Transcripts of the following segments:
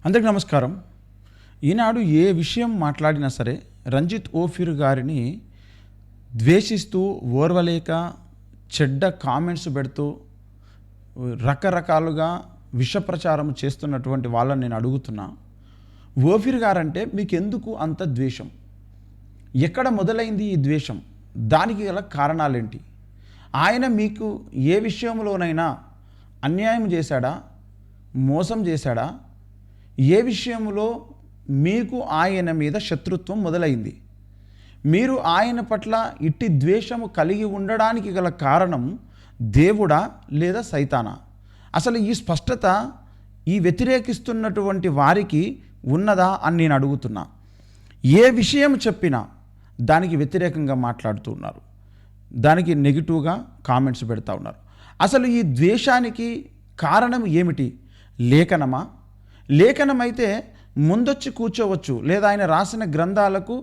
అందరికీ నమస్కారం. ఈనాడు ఏ విషయం మాట్లాడినా సరే రంజిత్ ఓఫీర్ గారిని ద్వేషిస్తూ ఓర్వలేక చెడ్డ కామెంట్స్ పెడుతూ రకరకాలుగా విష ప్రచారం చేస్తున్నటువంటి వాళ్ళని నేను అడుగుతున్నా, ఓఫీర్ గారంటే మీకు ఎందుకు అంత ద్వేషం? ఎక్కడ మొదలైంది ఈ ద్వేషం? దానికి గల కారణాలేంటి? ఆయన మీకు ఏ విషయంలోనైనా అన్యాయం చేశాడా, మోసం చేశాడా? ఏ విషయంలో మీకు ఆయన మీద శత్రుత్వం మొదలైంది? మీరు ఆయన పట్ల ఇట్టి ద్వేషము కలిగి ఉండడానికి గల కారణం దేవుడా లేదా సైతానా? అసలు ఈ స్పష్టత ఈ వ్యతిరేకిస్తున్నటువంటి వారికి ఉన్నదా అని నేను అడుగుతున్నా. ఏ విషయం చెప్పినా దానికి వ్యతిరేకంగా మాట్లాడుతున్నారు, దానికి నెగిటివ్గా కామెంట్స్ పెడతా ఉన్నారు. అసలు ఈ ద్వేషానికి కారణం ఏమిటి? లేఖనమా? లేఖనమైతే ముందొచ్చి కూర్చోవచ్చు, లేదా ఆయన రాసిన గ్రంథాలకు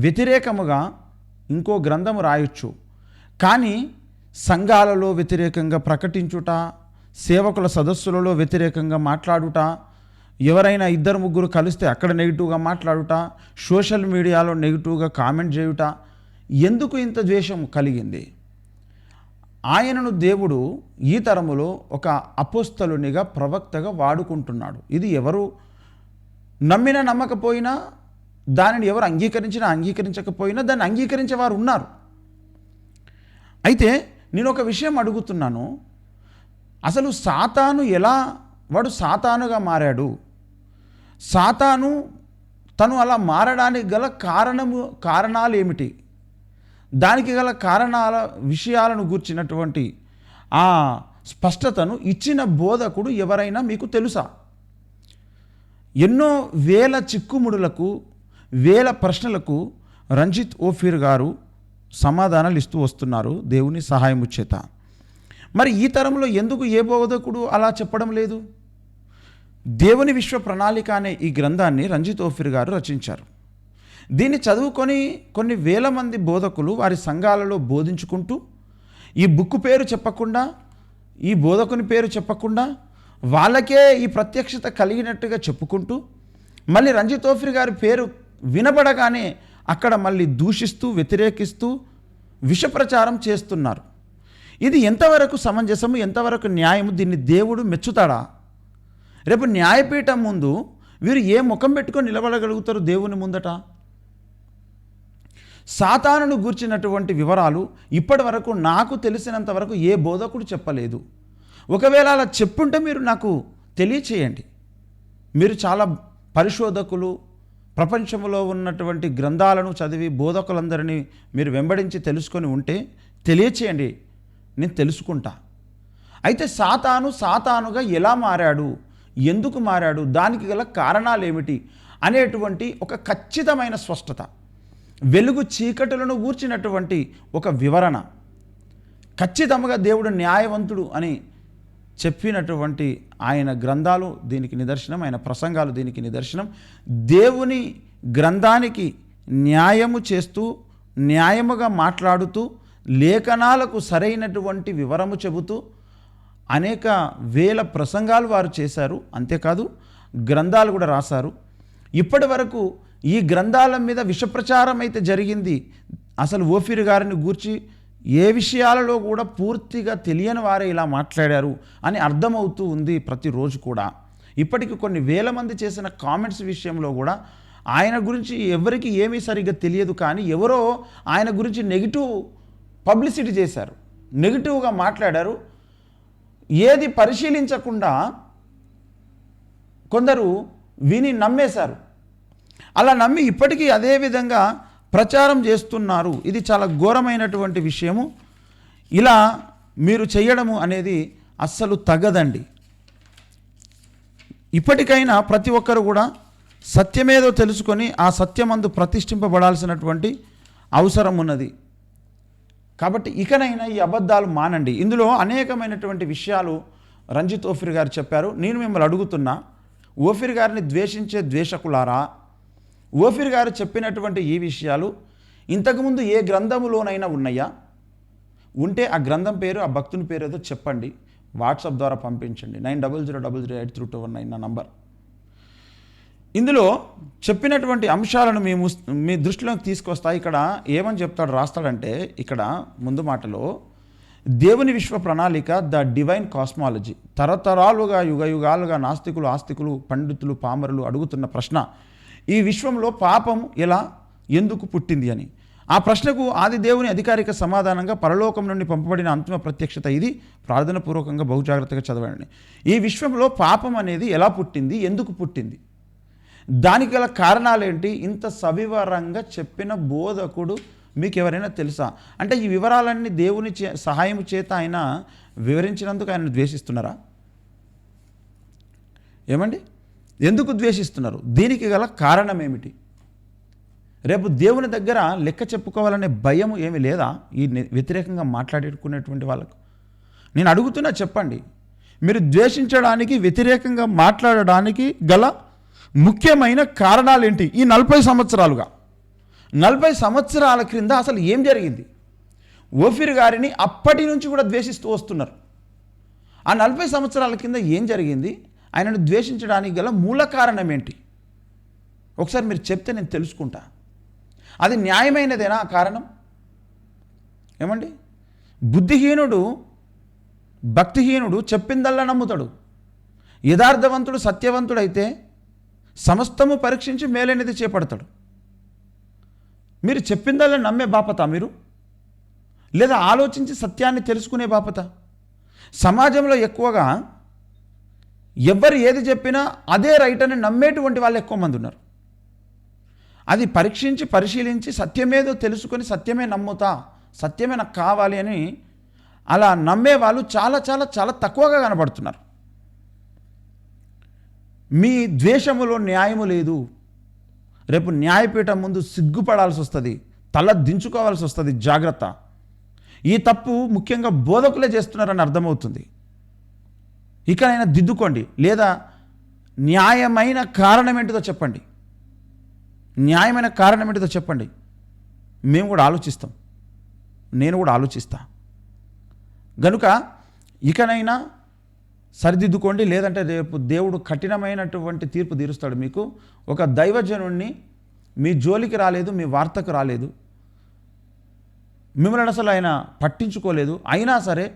వ్యతిరేకముగా ఇంకో గ్రంథము రాయొచ్చు. కానీ సంఘాలలో వ్యతిరేకంగా ప్రకటించుట, సేవకుల సదస్సులలో వ్యతిరేకంగా మాట్లాడుట, ఎవరైనా ఇద్దరు ముగ్గురు కలిస్తే అక్కడ నెగిటివ్గా మాట్లాడుట, సోషల్ మీడియాలో నెగిటివ్గా కామెంట్ చేయుట, ఎందుకు ఇంత ద్వేషం కలిగింది? ఆయనను దేవుడు ఈ తరములో ఒక అపోస్తలునిగా, ప్రవక్తగా వాడుకుంటున్నాడు. ఇది ఎవరు నమ్మినా నమ్మకపోయినా, దానిని ఎవరు అంగీకరించినా అంగీకరించకపోయినా దాన్ని అంగీకరించే వారు ఉన్నారు. అయితే నేను ఒక విషయం అడుగుతున్నాను, అసలు సాతాను ఎలా వాడు సాతానుగా మారాడు? సాతాను తను అలా మారడానికి గల కారణాలు ఏమిటి? దానికి గల కారణాల విషయాలను గూర్చినటువంటి ఆ స్పష్టతను ఇచ్చిన బోధకుడు ఎవరైనా మీకు తెలుసా? ఎన్నో వేల చిక్కుముడులకు, వేల ప్రశ్నలకు రంజిత్ ఓఫీర్ గారు సమాధానాలు ఇస్తూ వస్తున్నారు దేవుని సహాయము చేత. మరి ఈ తరంలో ఎందుకు ఏ బోధకుడు అలా చెప్పడం లేదు? దేవుని విశ్వ ప్రణాళిక అనే ఈ గ్రంథాన్ని రంజిత్ ఓఫీర్ గారు రచించారు. దీన్ని చదువుకొని కొన్ని వేల మంది బోధకులు వారి సంఘాలలో బోధించుకుంటూ, ఈ బుక్ పేరు చెప్పకుండా, ఈ బోధకుని పేరు చెప్పకుండా, వాళ్ళకే ఈ ప్రత్యక్షత కలిగినట్టుగా చెప్పుకుంటూ, మళ్ళీ రంజిత్ ఓఫీర్ గారి పేరు వినబడగానే అక్కడ మళ్ళీ దూషిస్తూ, వ్యతిరేకిస్తూ విషప్రచారం చేస్తున్నారు. ఇది ఎంతవరకు సమంజసము, ఎంతవరకు న్యాయము? దీన్ని దేవుడు మెచ్చుతాడా? రేపు న్యాయపీఠం ముందు వీరు ఏ ముఖం పెట్టుకొని నిలబడగలుగుతారు దేవుని ముందట? సాతానును గూర్చినటువంటి వివరాలు ఇప్పటి వరకు నాకు తెలిసినంత వరకు ఏ బోధకుడు చెప్పలేదు. ఒకవేళ అలా చెప్పుంటే మీరు నాకు తెలియచేయండి. మీరు చాలా పరిశోధకులు, ప్రపంచంలో ఉన్నటువంటి గ్రంథాలను చదివి బోధకులందరినీ మీరు వెంబడించి తెలుసుకొని ఉంటే తెలియచేయండి, నేను తెలుసుకుంటా. అయితే సాతానుగా ఎలా మారాడు, ఎందుకు మారాడు, దానికి గల కారణాలు ఏమిటి అనేటువంటి ఒక ఖచ్చితమైన స్పష్టత, వెలుగు చీకటులను గూర్చినటువంటి ఒక వివరణ, ఖచ్చితంగా దేవుడు న్యాయవంతుడు అని చెప్పినటువంటి ఆయన గ్రంథాలు దీనికి నిదర్శనం, ఆయన ప్రసంగాలు దీనికి నిదర్శనం. దేవుని గ్రంథానికి న్యాయము చేస్తూ, న్యాయముగా మాట్లాడుతూ, లేఖనాలకు సరైనటువంటి వివరము చెబుతూ అనేక వేల ప్రసంగాలు వారు చేశారు. అంతేకాదు గ్రంథాలు కూడా రాశారు. ఇప్పటి వరకు ఈ గ్రంథాల మీద విషప్రచారం అయితే జరిగింది. అసలు ఓఫీర్ గారిని గూర్చి ఏ విషయాలలో కూడా పూర్తిగా తెలియని వారే ఇలా మాట్లాడారు అని అర్థమవుతూ ఉంది ప్రతిరోజు కూడా. ఇప్పటికి కొన్ని వేల మంది చేసిన కామెంట్స్ విషయంలో కూడా ఆయన గురించి ఎవరికి ఏమీ సరిగ్గా తెలియదు, కానీ ఎవరో ఆయన గురించి నెగిటివ్ పబ్లిసిటీ చేశారు, నెగిటివ్గా మాట్లాడారు. ఏది పరిశీలించకుండా కొందరు విని నమ్మేశారు. అలా నమ్మి ఇప్పటికీ అదే విధంగా ప్రచారం చేస్తున్నారు. ఇది చాలా ఘోరమైనటువంటి విషయము. ఇలా మీరు చేయడము అనేది అస్సలు తగదండి. ఇప్పటికైనా ప్రతి ఒక్కరు కూడా సత్యమేదో తెలుసుకొని ఆ సత్యమందు ప్రతిష్ఠింపబడాల్సినటువంటి అవసరం ఉన్నది. కాబట్టి ఇకనైనా ఈ అబద్ధాలు మానండి. ఇందులో అనేకమైనటువంటి విషయాలు రంజిత్ ఓఫీర్ గారు చెప్పారు. నేను మిమ్మల్ని అడుగుతున్నా, ఓఫీర్ గారిని ద్వేషించే ద్వేషకులారా, ఓఫీర్ గారు చెప్పినటువంటి ఈ విషయాలు ఇంతకుముందు ఏ గ్రంథములోనైనా ఉన్నాయా? ఉంటే ఆ గ్రంథం పేరు, ఆ భక్తుని పేరు ఏదో చెప్పండి. వాట్సాప్ ద్వారా పంపించండి. 9000008329 నా నంబర్. ఇందులో చెప్పినటువంటి అంశాలను మీ దృష్టిలోకి తీసుకొస్తా. ఇక్కడ ఏమని చెప్తాడు, రాస్తాడంటే ఇక్కడ ముందు మాటలో దేవుని విశ్వ ప్రణాళిక, ద డివైన్ కాస్మాలజీ. తరతరాలుగా యుగాలుగా నాస్తికులు, ఆస్తికులు, పండితులు, పామరులు అడుగుతున్న ప్రశ్న, ఈ విశ్వంలో పాపం ఎలా ఎందుకు పుట్టింది అని. ఆ ప్రశ్నకు ఆది దేవుని అధికారిక సమాధానంగా పరలోకం నుండి పంపబడిన అంతిమ ప్రత్యక్షత ఇది. ప్రార్థనాపూర్వకంగా బహుజాగ్రత్తగా చదవండి. ఈ విశ్వంలో పాపం అనేది ఎలా పుట్టింది, ఎందుకు పుట్టింది, దానికి గల కారణాలేంటి, ఇంత సవివరంగా చెప్పిన బోధకుడు మీకు ఎవరైనా తెలుసా? అంటే ఈ వివరాలన్నీ దేవుని సహాయం చేత ఆయన వివరించినందుకు ఆయన ద్వేషిస్తున్నారా? ఏమండి, ఎందుకు ద్వేషిస్తున్నారు? దీనికి గల కారణం ఏమిటి? రేపు దేవుని దగ్గర లెక్క చెప్పుకోవాలనే భయం ఏమి లేదా ఈ వ్యతిరేకంగా మాట్లాడుకునేటువంటి వాళ్ళకు? నేను అడుగుతున్నా, చెప్పండి. మీరు ద్వేషించడానికి, వ్యతిరేకంగా మాట్లాడడానికి గల ముఖ్యమైన కారణాలు ఏంటి? ఈ 40 సంవత్సరాలుగా 40 సంవత్సరాల క్రింద అసలు ఏం జరిగింది? ఓఫీర్ గారిని అప్పటి నుంచి కూడా ద్వేషిస్తూ వస్తున్నారు. ఆ 40 సంవత్సరాల కింద ఏం జరిగింది? ఆయనను ద్వేషించడానికి గల మూల కారణం ఏంటి? ఒకసారి మీరు చెప్తే నేను తెలుసుకుంటా. అది న్యాయమైనదేనా ఆ కారణం? ఏమండి, బుద్ధిహీనుడు, భక్తిహీనుడు చెప్పిందల్లా నమ్ముతాడు. యథార్థవంతుడు, సత్యవంతుడైతే సమస్తము పరీక్షించి మేలైనది చేపడతాడు. మీరు చెప్పిందల్లా నమ్మే బాపత మీరు, లేదా ఆలోచించి సత్యాన్ని తెలుసుకునే బాపత? సమాజంలో ఎక్కువగా ఎవరు ఏది చెప్పినా అదే రైట్ అని నమ్మేటువంటి వాళ్ళు ఎక్కువ మంది ఉన్నారు. అది పరీక్షించి పరిశీలించి సత్యమేదో తెలుసుకొని సత్యమే నమ్ముతా, సత్యమే నాకు కావాలి అని అలా నమ్మే వాళ్ళు చాలా చాలా చాలా తక్కువగా కనబడుతున్నారు. మీ ద్వేషములో న్యాయము లేదు. రేపు న్యాయపీఠం ముందు సిగ్గుపడాల్సి వస్తుంది, తల దించుకోవాల్సి వస్తుంది. జాగ్రత్త. ఈ తప్పు ముఖ్యంగా బోధకులే చేస్తున్నారని అర్థమవుతుంది. ఇకనైనా దిద్దుకోండి, లేదా న్యాయమైన కారణం ఏంటిదో చెప్పండి. న్యాయమైన కారణం ఏంటిదో చెప్పండి. మేము కూడా ఆలోచిస్తాం, నేను కూడా ఆలోచిస్తా. గనుక ఇకనైనా సరిదిద్దుకోండి, లేదంటే రేపు దేవుడు కఠినమైనటువంటి తీర్పు తీరుస్తాడు. మీకు ఒక దైవజనుణ్ణి మీ జోలికి రాలేదు, మీ వార్తకు రాలేదు, మిమ్మల్ని అసలు ఆయన పట్టించుకోలేదు. అయినా సరే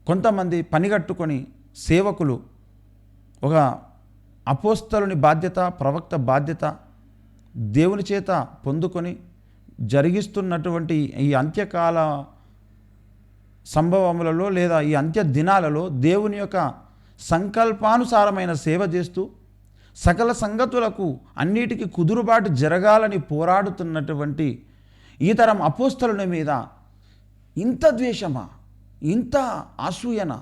కొంతమంది పనిగట్టుకొని సేవకులు ఒక అపోస్తలుని బాధ్యత, ప్రవక్త బాధ్యత దేవుని చేత పొందుకొని జరిగిస్తున్నటువంటి ఈ అంత్యకాల సంభవములలో లేదా ఈ అంత్య దినాలలో దేవుని యొక్క సంకల్పానుసారమైన సేవ చేస్తూ సకల సంగతులకు అన్నిటికీ కుదురుబాటు జరగాలని పోరాడుతున్నటువంటి ఈ తరం అపోస్తలుల మీద ఇంత ద్వేషమా, ఇంత అసూయన,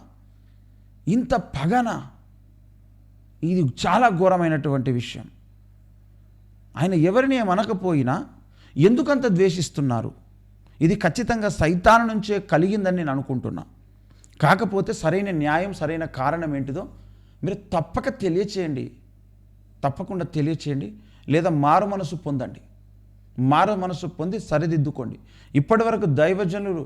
ఇంత పగన? ఇది చాలా ఘోరమైనటువంటి విషయం. ఆయన ఎవరిని ఏమనకపోయినా ఎందుకంత ద్వేషిస్తున్నారు? ఇది ఖచ్చితంగా సైతాను నుంచే కలిగిందని నేను అనుకుంటున్నా. కాకపోతే సరైన న్యాయం, సరైన కారణం ఏంటిదో మీరు తప్పక తెలియచేయండి, తప్పకుండా తెలియచేయండి. లేదా మారు మనసు పొందండి, మారు మనసు పొంది సరిదిద్దుకోండి. ఇప్పటి వరకు దైవజనులు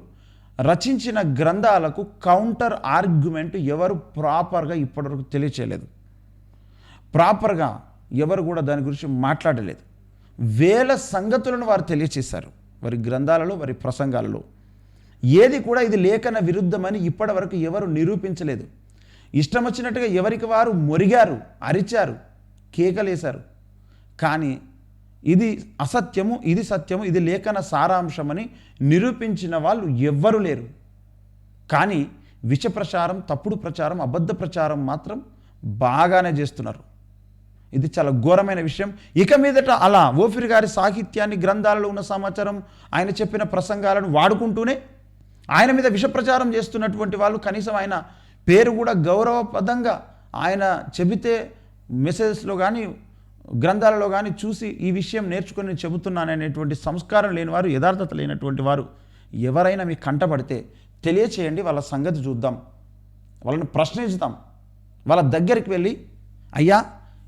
రచించిన గ్రంథాలకు కౌంటర్ ఆర్గ్యుమెంట్ ఎవరు ప్రాపర్గా ఇప్పటివరకు తెలియచేయలేదు. ప్రాపర్గా ఎవరు కూడా దాని గురించి మాట్లాడలేదు. వేల సంగతులను వారు తెలియచేశారు వారి గ్రంథాలలో, వారి ప్రసంగాలలో. ఏది కూడా ఇది లేఖన విరుద్ధమని ఇప్పటి వరకు ఎవరు నిరూపించలేదు. ఇష్టం వచ్చినట్టుగా ఎవరికి వారు మొరిగారు, అరిచారు, కేకలేశారు. కానీ ఇది అసత్యము, ఇది సత్యము, ఇది లేఖన సారాంశమని నిరూపించిన వాళ్ళు ఎవ్వరూ లేరు. కానీ విష ప్రచారం, తప్పుడు ప్రచారం, అబద్ధ ప్రచారం మాత్రం బాగానే చేస్తున్నారు. ఇది చాలా ఘోరమైన విషయం. ఇక మీదట అలా ఓఫీర్ గారి సాహిత్యాన్ని, గ్రంథాలలో ఉన్న సమాచారం, ఆయన చెప్పిన ప్రసంగాలను వాడుకుంటూనే ఆయన మీద విష ప్రచారం చేస్తున్నటువంటి వాళ్ళు కనీసం ఆయన పేరు కూడా గౌరవపదంగా ఆయన చెబితే మెసేజెస్లో కానీ గ్రంథాలలో కానీ చూసి ఈ విషయం నేర్చుకొని చెబుతున్నాననేటువంటి సంస్కారం లేని వారు, యథార్థత లేనటువంటి వారు ఎవరైనా మీకు కంటపడితే తెలియచేయండి. వాళ్ళ సంగతి చూద్దాం, వాళ్ళని ప్రశ్నించుదాం. వాళ్ళ దగ్గరికి వెళ్ళి, అయ్యా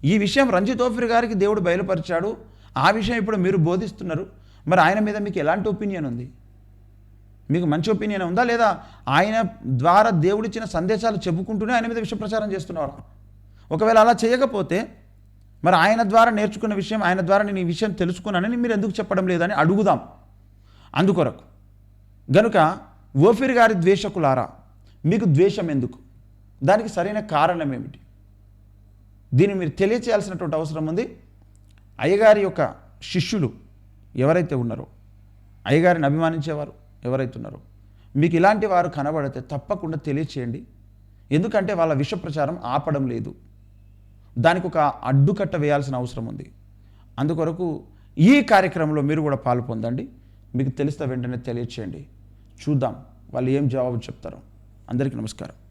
ఈ విషయం రంజిత్ ఓఫీర్ గారికి దేవుడు బయలుపరిచాడు, ఆ విషయం ఇప్పుడు మీరు బోధిస్తున్నారు, మరి ఆయన మీద మీకు ఎలాంటి ఒపీనియన్ ఉంది? మీకు మంచి ఒపీనియన్ ఉందా? లేదా ఆయన ద్వారా దేవుడిచ్చిన సందేశాలు చెప్పుకుంటూనే ఆయన మీద విష ప్రచారం చేస్తున్నారు? ఒకవేళ అలా చేయకపోతే మరి ఆయన ద్వారా నేర్చుకున్న విషయం, ఆయన ద్వారా నేను ఈ విషయం తెలుసుకున్నానని మీరు ఎందుకు చెప్పడం లేదని అడుగుదాం. అందుకొరకు గనుక ఓఫీర్ గారి ద్వేషకులారా, మీకు ద్వేషం ఎందుకు? దానికి సరైన కారణం ఏమిటి? దీన్ని మీరు తెలియచేయాల్సినటువంటి అవసరం ఉంది. అయ్యగారి యొక్క శిష్యులు ఎవరైతే ఉన్నారో, అయ్యగారిని అభిమానించేవారు ఎవరైతే ఉన్నారో, మీకు ఇలాంటి వారు కనబడితే తప్పకుండా తెలియచేయండి. ఎందుకంటే వాళ్ళ విష ప్రచారం ఆపడం లేదు. దానికి ఒక అడ్డుకట్ట వేయాల్సిన అవసరం ఉంది. అందుకొరకు ఈ కార్యక్రమంలో మీరు కూడా పాలు పొందండి. మీకు తెలిస్తే వెంటనే తెలియచేయండి. చూద్దాం వాళ్ళు ఏం జవాబు చెప్తారో. అందరికీ నమస్కారం.